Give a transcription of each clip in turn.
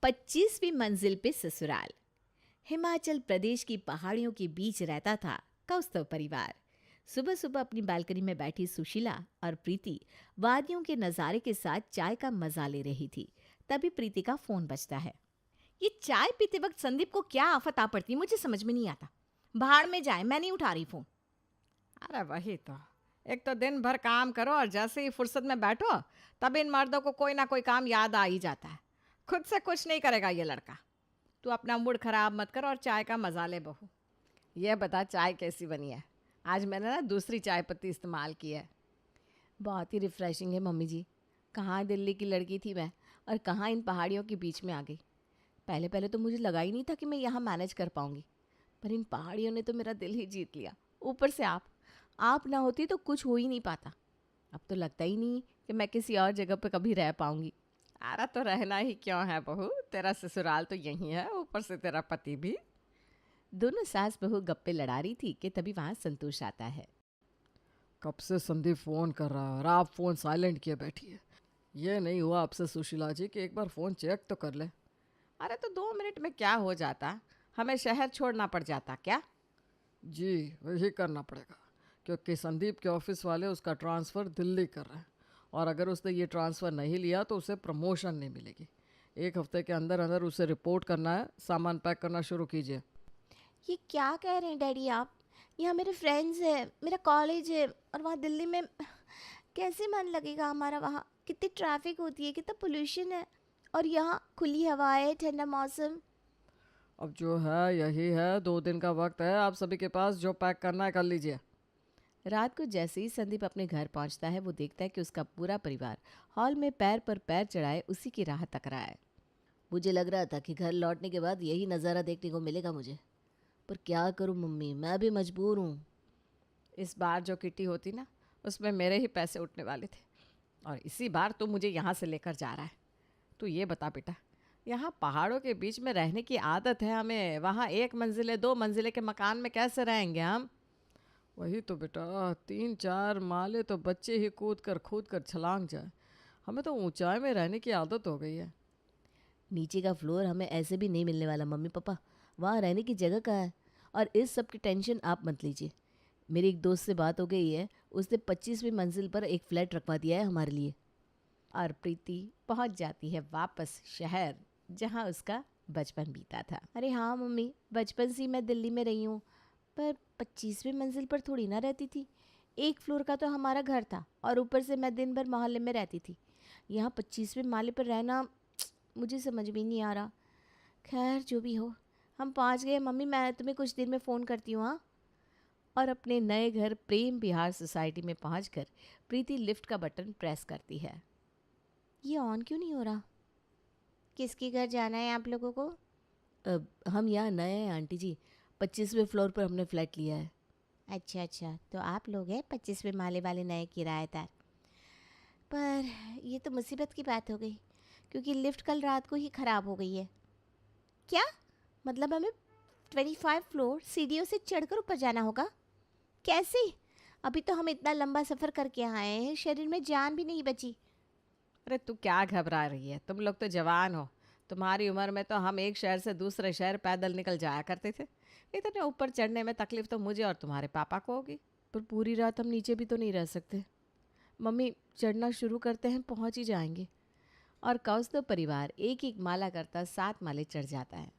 25वीं मंजिल पे ससुराल। हिमाचल प्रदेश की पहाड़ियों के बीच रहता था कौस्तव परिवार। सुबह सुबह अपनी बालकनी में बैठी सुशीला और प्रीति वादियों के नज़ारे के साथ चाय का मजा ले रही थी। तभी प्रीति का फोन बजता है। ये चाय पीते वक्त संदीप को क्या आफत आ पड़ती है, मुझे समझ में नहीं आता। भाड़ में जाए, मैं नहीं उठा रही फोन। अरे वही तो, एक तो दिन भर काम करो और जैसे ही फुर्सत में बैठो तब इन मर्दों को कोई ना कोई काम याद आ ही जाता है। खुद से कुछ नहीं करेगा ये लड़का। तू अपना मूड खराब मत कर और चाय का मजा ले बहू। ये बता चाय कैसी बनी है? आज मैंने ना दूसरी चाय पत्ती इस्तेमाल की है। बहुत ही रिफ्रेशिंग है मम्मी जी। कहाँ दिल्ली की लड़की थी मैं और कहाँ इन पहाड़ियों के बीच में आ गई। पहले पहले तो मुझे लगा ही नहीं था कि मैं यहाँ मैनेज कर पाऊंगी, पर इन पहाड़ियों ने तो मेरा दिल ही जीत लिया। ऊपर से आप ना होती तो कुछ हो ही नहीं पाता। अब तो लगता ही नहीं कि मैं किसी और जगह पर कभी रह पाऊंगी। अरे तो रहना ही क्यों है बहू, तेरा ससुराल तो यही है, ऊपर से तेरा पति भी। दोनों सास बहू गप्पे लड़ा रही थी कि तभी वहाँ संतोष आता है। कब से संदीप फ़ोन कर रहा है और आप फ़ोन साइलेंट किए बैठी है। ये नहीं हुआ आपसे सुशीला जी कि एक बार फ़ोन चेक तो कर ले। अरे तो 2 मिनट में क्या हो जाता, हमें शहर छोड़ना पड़ जाता क्या? जी वही करना पड़ेगा, क्योंकि संदीप के ऑफिस वाले उसका ट्रांसफ़र दिल्ली कर रहे हैं और अगर उसने ये ट्रांसफ़र नहीं लिया तो उसे प्रमोशन नहीं मिलेगी। 1 हफ्ते के अंदर अंदर उसे रिपोर्ट करना है। सामान पैक करना शुरू कीजिए। ये क्या कह रहे हैं डैडी आप? यहाँ मेरे फ्रेंड्स हैं, मेरा कॉलेज है, और वहाँ दिल्ली में कैसे मन लगेगा हमारा? वहाँ कितनी ट्रैफिक होती है, कितना पोल्यूशन है, और यहाँ खुली हवा है, ठंडा मौसम। अब जो है यही है, 2 दिन का वक्त है आप सभी के पास, जो पैक करना है कर लीजिए। रात को जैसे ही संदीप अपने घर पहुंचता है वो देखता है कि उसका पूरा परिवार हॉल में पैर पर पैर चढ़ाए उसी की राह तक रहा है। मुझे लग रहा था कि घर लौटने के बाद यही नज़ारा देखने को मिलेगा मुझे, पर क्या करूं मम्मी, मैं भी मजबूर हूँ। इस बार जो किट्टी होती ना, उसमें मेरे ही पैसे उठने वाले थे और इसी बार तू मुझे यहाँ से लेकर जा रहा है। तू ये बता बेटा, यहाँ पहाड़ों के बीच में रहने की आदत है हमें, वहाँ 1 मंजिले 2 मंजिले के मकान में कैसे रहेंगे हम? वही तो बेटा, 3-4 माले तो बच्चे ही कूद कर छलांग जाए। हमें तो ऊंचाई में रहने की आदत हो गई है। नीचे का फ्लोर हमें ऐसे भी नहीं मिलने वाला मम्मी पापा, वहाँ रहने की जगह कहाँ है? और इस सब की टेंशन आप मत लीजिए। मेरी एक दोस्त से बात हो गई है, उसने 25वीं मंजिल पर एक फ्लैट रखवा दिया है हमारे लिए। और प्रीति पहुंच जाती है वापस शहर जहां उसका बचपन बीता था। अरे हाँ मम्मी, बचपन से ही मैं दिल्ली में रही हूँ, पर 25वीं मंजिल पर थोड़ी ना रहती थी। एक फ्लोर का तो हमारा घर था और ऊपर से मैं दिन भर मोहल्ले में रहती थी। यहाँ 25वें माले पर रहना मुझे समझ में नहीं आ रहा। खैर जो भी हो, हम पहुँच गए मम्मी, मैं तुम्हें कुछ देर में फ़ोन करती हूँ। हाँ। और अपने नए घर प्रेम विहार सोसाइटी में पहुंचकर प्रीति लिफ्ट का बटन प्रेस करती है। ये ऑन क्यों नहीं हो रहा? किसके घर जाना है आप लोगों को? अब हम यहाँ नए हैं आंटी जी, 25वें फ्लोर पर हमने फ्लैट लिया है। अच्छा अच्छा, तो आप लोग हैं 25वें माले वाले नए किराएदार। पर ये तो मुसीबत की बात हो गई, क्योंकि लिफ्ट कल रात को ही ख़राब हो गई है। क्या मतलब? हमें 25 फ्लोर सीढ़ियों से चढ़कर ऊपर जाना होगा? कैसे? अभी तो हम इतना लंबा सफ़र करके आए हैं, शरीर में जान भी नहीं बची। अरे तू क्या घबरा रही है, तुम लोग तो जवान हो। तुम्हारी उम्र में तो हम एक शहर से दूसरे शहर पैदल निकल जाया करते थे। इतने ऊपर चढ़ने में तकलीफ तो मुझे और तुम्हारे पापा को होगी। पर पूरी रात हम नीचे भी तो नहीं रह सकते मम्मी, चढ़ना शुरू करते हैं पहुंच ही जाएंगे। और कौस्तव परिवार एक एक माला करता 7 माले चढ़ जाता है।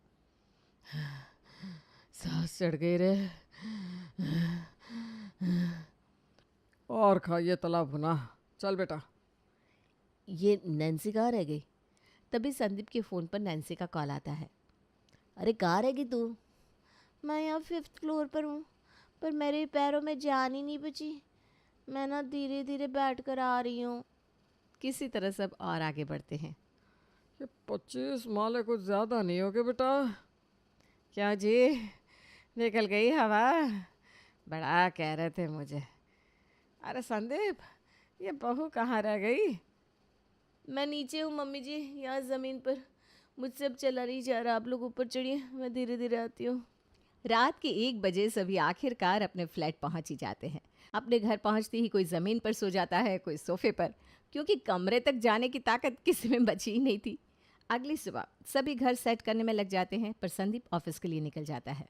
सांस चढ़ गई रे। और खाइए तला भुना। चल बेटा। ये नैन्सी कहाँ रह गई? तभी संदीप के फ़ोन पर नैन्सी का कॉल आता है। अरे कहाँ रहेगी तू? मैं यहाँ 5th फ्लोर पर हूँ, पर मेरे पैरों में जान ही नहीं बची। मैं ना धीरे धीरे बैठ कर आ रही हूँ। किसी तरह सब और आगे बढ़ते हैं। ये 25 माले कुछ ज़्यादा नहीं हो गए बेटा? क्या जी, निकल गई हवा? बड़ा कह रहे थे मुझे। अरे संदीप, ये बहू कहाँ रह गई? मैं नीचे हूँ मम्मी जी, यहाँ ज़मीन पर। मुझसे अब चला नहीं जा रहा, आप लोग ऊपर चढ़िए, मैं धीरे धीरे आती हूँ। रात के 1 बजे सभी आखिरकार अपने फ्लैट पहुंच ही जाते हैं। अपने घर पहुंचते ही कोई ज़मीन पर सो जाता है, कोई सोफे पर, क्योंकि कमरे तक जाने की ताकत किसी में बची ही नहीं थी। अगली सुबह सभी घर सेट करने में लग जाते हैं, पर संदीप ऑफिस के लिए निकल जाता है।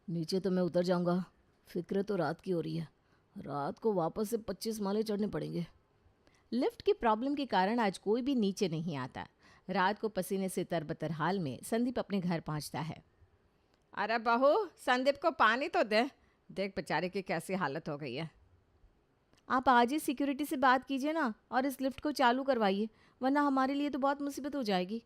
नीचे तो मैं उतर जाऊंगा, फिक्र तो रात की हो रही है। रात को वापस से 25 माले चढ़ने पड़ेंगे। लिफ्ट की प्रॉब्लम के कारण आज कोई भी नीचे नहीं आता। रात को पसीने से तरबतर हाल में संदीप अपने घर पहुंचता है। अरे बहू, संदीप को पानी तो दे, देख बेचारे की कैसी हालत हो गई है। आप आज ही सिक्योरिटी से बात कीजिए ना और इस लिफ्ट को चालू करवाइए, वरना हमारे लिए तो बहुत मुसीबत हो जाएगी।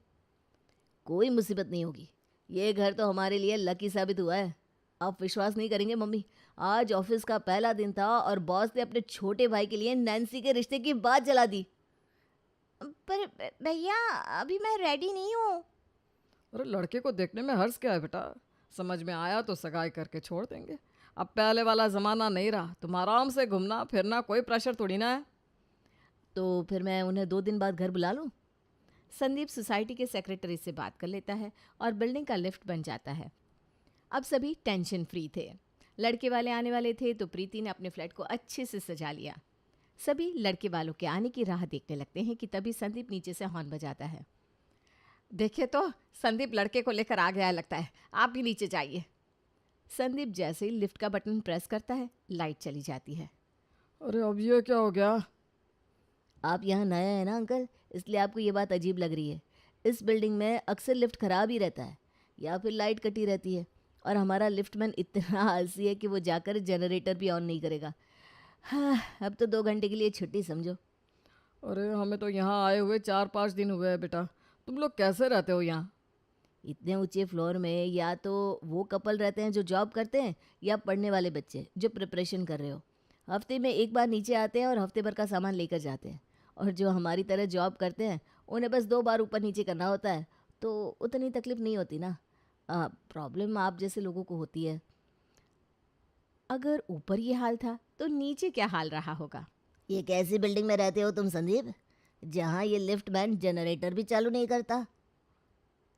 कोई मुसीबत नहीं होगी, ये घर तो हमारे लिए लकी साबित हुआ है। आप विश्वास नहीं करेंगे मम्मी, आज ऑफिस का पहला दिन था और बॉस ने अपने छोटे भाई के लिए नैन्सी के रिश्ते की बात जला दी। पर भैया, अभी मैं रेडी नहीं हूँ। अरे लड़के को देखने में हर्ष क्या है बेटा, समझ में आया तो सगाई करके छोड़ देंगे। अब पहले वाला ज़माना नहीं रहा, तुम आराम से घूमना फिरना, कोई प्रेशर थोड़ी ना है। तो फिर मैं उन्हें 2 दिन बाद घर बुला लूँ? संदीप सोसाइटी के सेक्रेटरी से बात कर लेता है और बिल्डिंग का लिफ्ट बन जाता है। अब सभी टेंशन फ्री थे। लड़के वाले आने वाले थे तो प्रीति ने अपने फ्लैट को अच्छे से सजा लिया। सभी लड़के वालों के आने की राह देखने लगते हैं कि तभी संदीप नीचे से हॉर्न बजाता है। देखिए तो, संदीप लड़के को लेकर आ गया है लगता है, आप भी नीचे जाइए। संदीप जैसे ही लिफ्ट का बटन प्रेस करता है, लाइट चली जाती है। अरे अब ये क्या हो गया? आप यहाँ नया है ना अंकल, इसलिए आपको ये बात अजीब लग रही है। इस बिल्डिंग में अक्सर लिफ्ट खराब ही रहता है या फिर लाइट कटी रहती है, और हमारा लिफ्टमैन इतना आलसी है कि वो जाकर जनरेटर भी ऑन नहीं करेगा। हाँ, अब तो 2 घंटे के लिए छुट्टी समझो। अरे हमें तो यहाँ आए हुए 4-5 दिन हुए हैं बेटा, तुम लोग कैसे रहते हो यहाँ? इतने ऊंचे फ्लोर में या तो वो कपल रहते हैं जो जॉब करते हैं, या पढ़ने वाले बच्चे जो प्रिपरेशन कर रहे हो। हफ्ते में एक बार नीचे आते हैं और हफ्ते भर का सामान लेकर जाते हैं, और जो हमारी तरह जॉब करते हैं उन्हें बस 2 बार ऊपर नीचे करना होता है, तो उतनी तकलीफ नहीं होती ना। प्रॉब्लम आप जैसे लोगों को होती है। अगर ऊपर ये हाल था तो नीचे क्या हाल रहा होगा। ये कैसी बिल्डिंग में रहते हो तुम संदीप, जहाँ ये लिफ्ट मैन जनरेटर भी चालू नहीं करता?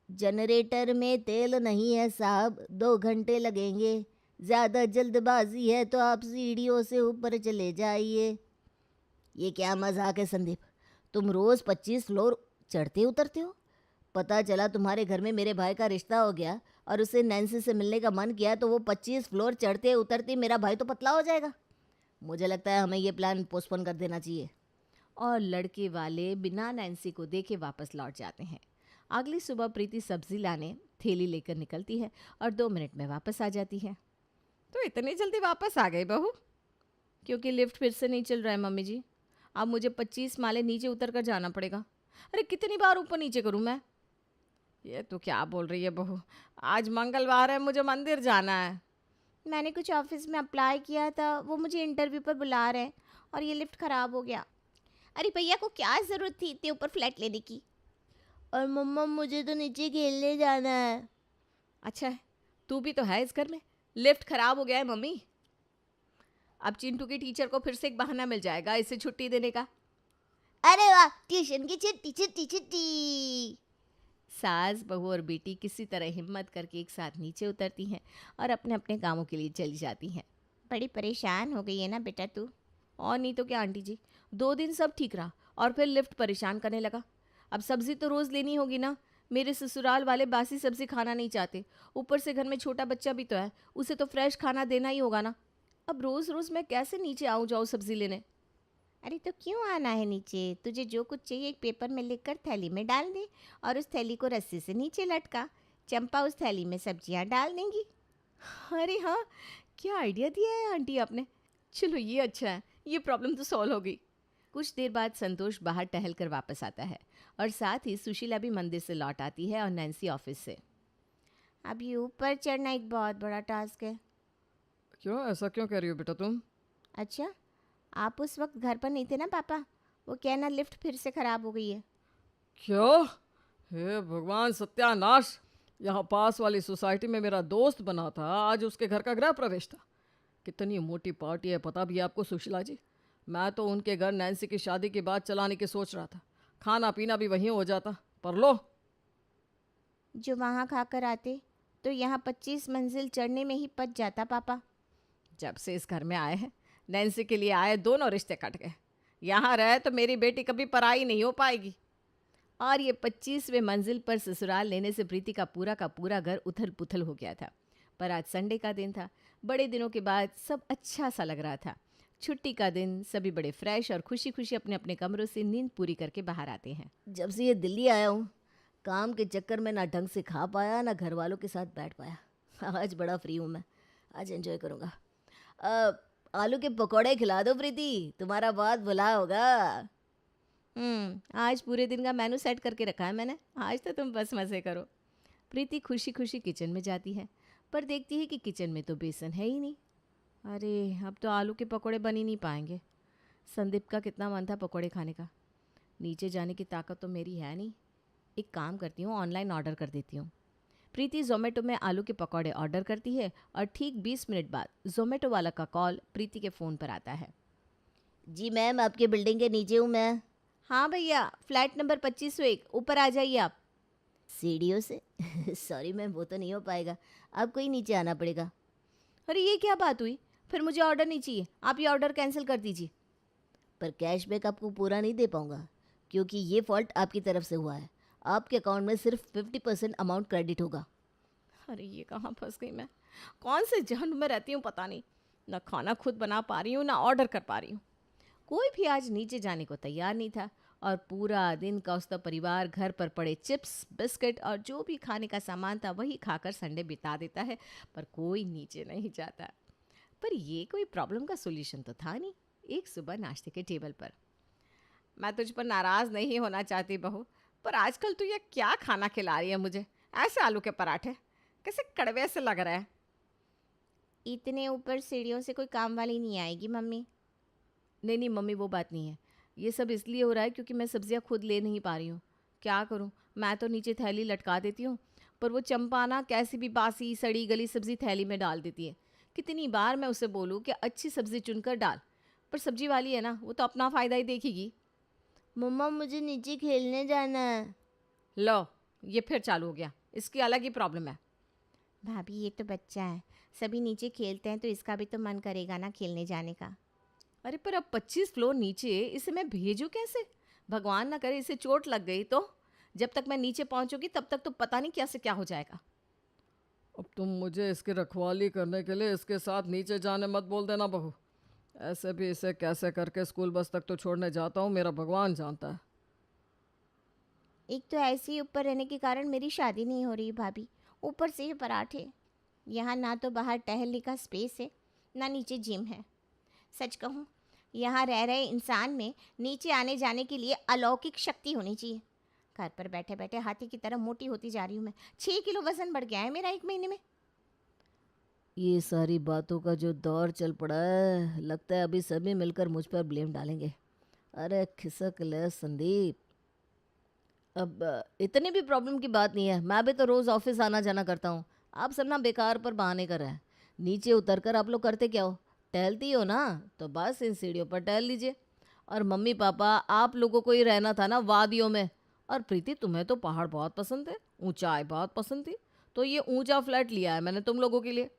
जनरेटर में तेल नहीं है साहब, 2 घंटे लगेंगे। ज़्यादा जल्दबाजी है तो आप सीढ़ियों से ऊपर चले जाइए। ये क्या मजाक है संदीप, तुम रोज़ 25 फ्लोर चढ़ते उतरते हो। पता चला तुम्हारे घर में मेरे भाई का रिश्ता हो गया और उसे नैन्सी से मिलने का मन किया, तो वो 25 फ्लोर चढ़ते उतरते मेरा भाई तो पतला हो जाएगा। मुझे लगता है हमें ये प्लान पोस्टपोन कर देना चाहिए। और लड़के वाले बिना नैन्सी को देखे वापस लौट जाते हैं। अगली सुबह प्रीति सब्जी लाने थैली लेकर निकलती है और 2 मिनट में वापस आ जाती है। तो इतनी जल्दी वापस आ गई बहू? क्योंकि लिफ्ट फिर से नहीं चल रहा है मम्मी जी, अब मुझे 25 माले नीचे उतर कर जाना पड़ेगा। अरे कितनी बार ऊपर नीचे करूँ मैं? ये तो क्या बोल रही है बहू, आज मंगलवार है, मुझे मंदिर जाना है। मैंने कुछ ऑफिस में अप्लाई किया था, वो मुझे इंटरव्यू पर बुला रहे हैं और ये लिफ्ट ख़राब हो गया। अरे भैया को क्या ज़रूरत थी इतने ऊपर फ्लैट लेने की? और मम्मा मुझे तो नीचे खेलने जाना है। अच्छा है, तू भी तो है इस घर में। लिफ्ट खराब हो गया है मम्मी। अब चिंटू की टीचर को फिर से एक बहाना मिल जाएगा इसे छुट्टी देने का। अरे वाह, ट्यूशन की छुट्टी छुट्टी छुट्टी। सास बहू और बेटी किसी तरह हिम्मत करके एक साथ नीचे उतरती हैं और अपने अपने कामों के लिए चली जाती हैं। बड़ी परेशान हो गई है ना बेटा तू? और नहीं तो क्या आंटी जी, 2 दिन सब ठीक रहा और फिर लिफ्ट परेशान करने लगा। अब सब्जी तो रोज़ लेनी होगी ना, मेरे ससुराल वाले बासी सब्जी खाना नहीं चाहते। ऊपर से घर में छोटा बच्चा भी तो है, उसे तो फ्रेश खाना देना ही होगा ना। अब रोज़ रोज़ मैं कैसे नीचे आऊँ जाऊँ सब्जी लेने? अरे तो क्यों आना है नीचे? तुझे जो कुछ चाहिए एक पेपर में लिखकर थैली में डाल दे और उस थैली को रस्सी से नीचे लटका। चंपा उस थैली में सब्जियां डाल देंगी। अरे हाँ, क्या आइडिया दिया है आंटी आपने। चलो ये अच्छा है, ये प्रॉब्लम तो सॉल्व हो गई। कुछ देर बाद संतोष बाहर टहल कर वापस आता है और साथ ही सुशीला भी मंदिर से लौट आती है और नैन्सी ऑफिस से। अब ये ऊपर चढ़ना एक बहुत बड़ा टास्क है। क्यों, ऐसा क्यों कह रही हो बेटा तुम? अच्छा, आप उस वक्त घर पर नहीं थे ना पापा? वो कहना लिफ्ट फिर से ख़राब हो गई है। क्यों? हे भगवान सत्यानाश, यहाँ पास वाली सोसाइटी में मेरा दोस्त बना था, आज उसके घर का गृह प्रवेश था। कितनी मोटी पार्टी है पता भी आपको सुशीला जी। मैं तो उनके घर नैन्सी की शादी के बाद चलाने की सोच रहा था, खाना पीना भी वहीं हो जाता, पर लो। जो वहाँ खाकर आते तो यहाँ 25 मंजिल चढ़ने में ही पच जाता पापा। जब से इस घर में आए हैं, नैन्सी के लिए आए दोनों रिश्ते कट गए। यहाँ रहे तो मेरी बेटी कभी पराई नहीं हो पाएगी। और ये 25वें मंजिल पर ससुराल लेने से प्रीति का पूरा घर उथल पुथल हो गया था। पर आज संडे का दिन था। बड़े दिनों के बाद सब अच्छा सा लग रहा था। छुट्टी का दिन, सभी बड़े फ्रेश और खुशी खुशी अपने अपने कमरों से नींद पूरी करके बाहर आते हैं। जब से ये दिल्ली आया हूँ, काम के चक्कर में ना ढंग से खा पाया ना घर वालों के साथ बैठ पाया। आज बड़ा फ्री हूँ मैं, आज एंजॉय करूँगा। आलू के पकौड़े खिला दो प्रीति, तुम्हारा बहुत भला होगा। आज पूरे दिन का मेनू सेट करके रखा है मैंने, आज तो तुम बस मज़े करो। प्रीति खुशी खुशी किचन में जाती है, पर देखती है कि किचन में तो बेसन है ही नहीं। अरे अब तो आलू के पकौड़े बन ही नहीं पाएंगे। संदीप का कितना मन था पकौड़े खाने का। नीचे जाने की ताकत तो मेरी है नहीं। एक काम करती हूँ, ऑनलाइन ऑर्डर कर देती हूँ। प्रीति ज़ोमैटो में आलू के पकौड़े ऑर्डर करती है और ठीक 20 मिनट बाद ज़ोमैटो वाला का कॉल प्रीति के फ़ोन पर आता है। जी मैम, आपके बिल्डिंग के नीचे हूँ मैं। हाँ भैया, फ्लैट नंबर 2501, ऊपर आ जाइए आप। सीढ़ियों से? सॉरी मैम, वो तो नहीं हो पाएगा, आपको ही नीचे आना पड़ेगा। अरे ये क्या बात हुई? फिर मुझे ऑर्डर नहीं चाहिए, आप ये ऑर्डर कैंसिल कर दीजिए। पर कैशबैक आपको पूरा नहीं दे पाऊँगा, क्योंकि ये फॉल्ट आपकी तरफ से हुआ है। आपके अकाउंट में सिर्फ 50% अमाउंट क्रेडिट होगा। अरे ये कहाँ फंस गई मैं, कौन से जहन में रहती हूँ पता नहीं। ना खाना खुद बना पा रही हूँ, ना ऑर्डर कर पा रही हूँ। कोई भी आज नीचे जाने को तैयार नहीं था और पूरा दिन कौस्तव परिवार घर पर पड़े चिप्स, बिस्किट और जो भी खाने का सामान था वही खाकर संडे बिता देता है, पर कोई नीचे नहीं जाता। पर ये कोई प्रॉब्लम का सोल्यूशन तो था नहीं। एक सुबह नाश्ते के टेबल पर, मैं तुझ पर नाराज़ नहीं होना चाहती बहू, पर आजकल तू ये क्या खाना खिला रही है मुझे? ऐसे आलू के पराठे कैसे कड़वे से लग रहे हैं। इतने ऊपर सीढ़ियों से कोई काम वाली नहीं आएगी मम्मी। नहीं नहीं मम्मी, वो बात नहीं है। ये सब इसलिए हो रहा है क्योंकि मैं सब्जियां खुद ले नहीं पा रही हूँ। क्या करूँ, मैं तो नीचे थैली लटका देती हूँ, पर वो चंपा ना कैसी भी बासी सड़ी गली सब्जी थैली में डाल देती है। कितनी बार मैं उसे बोलूँ कि अच्छी सब्जी चुनकर डाल, पर सब्जी वाली है ना, वो तो अपना फ़ायदा ही देखेगी। मम्मा मुझे नीचे खेलने जाना है। लो, ये फिर चालू हो गया, इसकी अलग ही प्रॉब्लम है। भाभी ये तो बच्चा है, सभी नीचे खेलते हैं तो इसका भी तो मन करेगा ना खेलने जाने का। अरे पर अब 25 फ्लोर नीचे, इसे मैं भेजूँ कैसे? भगवान ना करे इसे चोट लग गई तो जब तक मैं नीचे पहुंचूंगी तब तक तो पता नहीं क्या से क्या हो जाएगा। अब तुम मुझे इसकी रखवाली करने के लिए इसके साथ नीचे जाने मत बोल देना बहू। ऐसे भी इसे कैसे करके स्कूल बस तक तो छोड़ने जाता हूँ, मेरा भगवान जानता है। एक तो ऐसे ही ऊपर रहने के कारण मेरी शादी नहीं हो रही भाभी, ऊपर से ये पराठे। यहाँ ना तो बाहर टहलने का स्पेस है, ना नीचे जिम है। सच कहूँ, यहाँ रह रहे इंसान में नीचे आने जाने के लिए अलौकिक शक्ति होनी चाहिए। घर पर बैठे बैठे हाथी की तरह मोटी होती जा रही हूँ मैं। 6 किलो वजन बढ़ गया है मेरा 1 महीने में। ये सारी बातों का जो दौर चल पड़ा है, लगता है अभी सभी मिलकर मुझ पर ब्लेम डालेंगे। अरे खिसक ले संदीप। अब इतनी भी प्रॉब्लम की बात नहीं है, मैं भी तो रोज़ ऑफिस आना जाना करता हूँ। आप सब ना बेकार पर बहाने कर रहे हैं। नीचे उतर कर आप लोग करते क्या हो? टहलती हो ना, तो बस इन सीढ़ियों पर टहल लीजिए। और मम्मी पापा, आप लोगों को ही रहना था ना वादियों में। और प्रीति, तुम्हें तो पहाड़ बहुत पसंद है, ऊंचाई बहुत पसंद थी, तो ये ऊंचा फ्लैट लिया है मैंने तुम लोगों के लिए।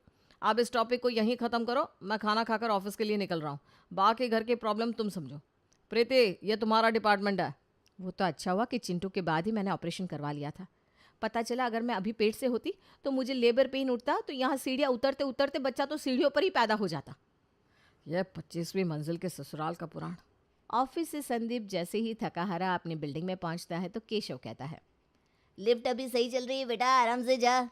आप इस टॉपिक को यहीं ख़त्म करो, मैं खाना खाकर ऑफिस के लिए निकल रहा हूँ। बाकी घर की प्रॉब्लम तुम समझो। प्रीति, ये तुम्हारा डिपार्टमेंट है। वो तो अच्छा हुआ कि चिंटू के बाद ही मैंने ऑपरेशन करवा लिया था। पता चला अगर मैं अभी पेट से होती तो मुझे लेबर पेन उठता, तो यहाँ सीढ़ियाँ उतरते उतरते बच्चा तो सीढ़ियों पर ही पैदा हो जाता। यह 25वीं मंजिल के ससुराल का पुराण। ऑफिस से संदीप जैसे ही थका हारा अपनी बिल्डिंग में पहुंचता है तो केशव कहता है, लिफ्ट अभी सही चल रही है बेटा, आराम से जा।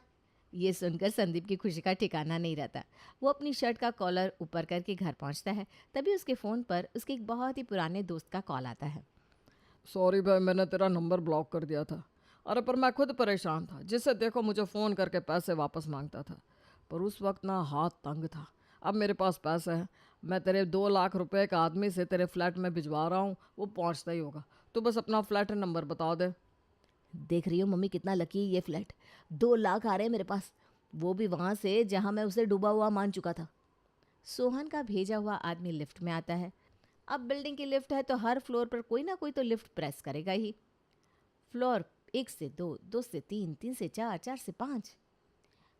ये सुनकर संदीप की खुशी का ठिकाना नहीं रहता। वो अपनी शर्ट का कॉलर ऊपर करके घर पहुंचता है, तभी उसके फ़ोन पर उसके एक बहुत ही पुराने दोस्त का कॉल आता है। सॉरी भाई, मैंने तेरा नंबर ब्लॉक कर दिया था। अरे पर मैं खुद परेशान था, जिससे देखो मुझे फ़ोन करके पैसे वापस मांगता था, पर उस वक्त ना हाथ तंग था। अब मेरे पास पैसे हैं, मैं तेरे 2 लाख रुपए का आदमी से तेरे फ्लैट में भिजवा रहा हूँ, वो पहुँचता ही होगा। तो बस अपना फ्लैट नंबर बता दे। देख रही हो मम्मी कितना लकी है ये फ्लैट। 2 लाख आ रहे हैं मेरे पास, वो भी वहाँ से जहाँ मैं उसे डूबा हुआ मान चुका था। सोहन का भेजा हुआ आदमी लिफ्ट में आता है। अब बिल्डिंग की लिफ्ट है तो हर फ्लोर पर कोई ना कोई तो लिफ्ट प्रेस करेगा ही। फ्लोर 1 से 2, 2 से 3, 3 से 4, 4 से 5।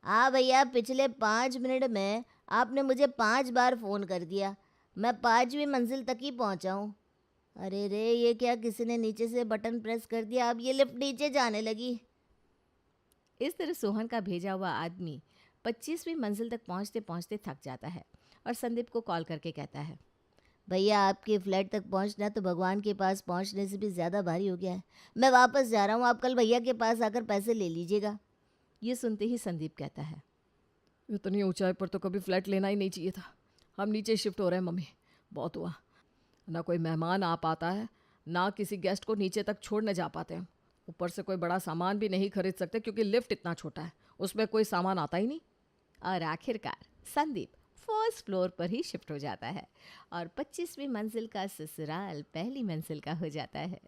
हाँ भैया, पिछले 5 मिनट में आपने मुझे 5 बार फ़ोन कर दिया। मैं 5वीं मंजिल तक ही पहुँचा हूँ। अरे रे, ये क्या, किसी ने नीचे से बटन प्रेस कर दिया, अब ये लिफ्ट नीचे जाने लगी। इस तरह सोहन का भेजा हुआ आदमी 25वीं मंजिल तक पहुंचते पहुंचते थक जाता है और संदीप को कॉल करके कहता है, भैया आपके फ्लैट तक पहुंचना तो भगवान के पास पहुंचने से भी ज़्यादा भारी हो गया है। मैं वापस जा रहा हूँ, आप कल भैया के पास आकर पैसे ले लीजिएगा। ये सुनते ही संदीप कहता है, इतनी ऊंचाई पर तो कभी फ्लैट लेना ही नहीं चाहिए था। हम नीचे शिफ्ट हो रहे हैं मम्मी, बहुत हुआ। ना कोई मेहमान आ पाता है, ना किसी गेस्ट को नीचे तक छोड़ने जा पाते हैं। ऊपर से कोई बड़ा सामान भी नहीं खरीद सकते क्योंकि लिफ्ट इतना छोटा है, उसमें कोई सामान आता ही नहीं। और आखिरकार संदीप फर्स्ट फ्लोर पर ही शिफ्ट हो जाता है और 25वीं मंजिल का ससुराल पहली मंजिल का हो जाता है।